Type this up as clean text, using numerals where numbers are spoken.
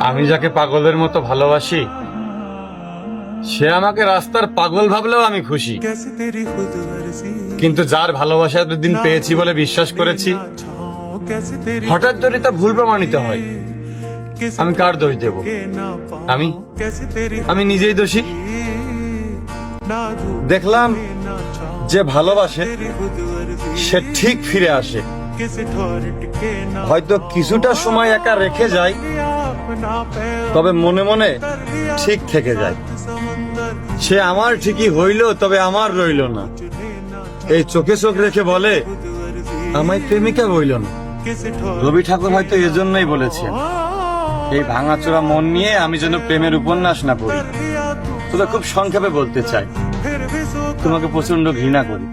আমি যাকে পাগলের মতো ভালোবাসি সে আমাকে রাস্তার পাগল ভাবলেও আমি খুশি। কিন্তু যার ভালোবাসা এতদিন পেয়েছি বলে বিশ্বাস করেছি, হঠাৎ যদি তা ভুল প্রমাণিত হয়, আমি কার দোষ দেব? আমি আমি নিজেই দোষী। দেখলাম যে ভালোবাসে সে ঠিক ফিরে আসে, হয়তো কিছুটা সময় একা রেখে যায়, তবে মনে মনে ঠিক থেকে যায়। সে আমার ঠিকই হইল, তবে আমার রইল না। এই চোখে চোখ রেখে বলে আমায় প্রেমিকা বইল না। রবি ঠাকুর হয়তো এজন্যই বলেছেন, এই ভাঙাচোরা মন নিয়ে আমি যেন প্রেমের উপন্যাস না পড়ি। তোরা খুব সংক্ষেপে বলতে চাই, তোমাকে প্রচন্ড ঘৃণা করি।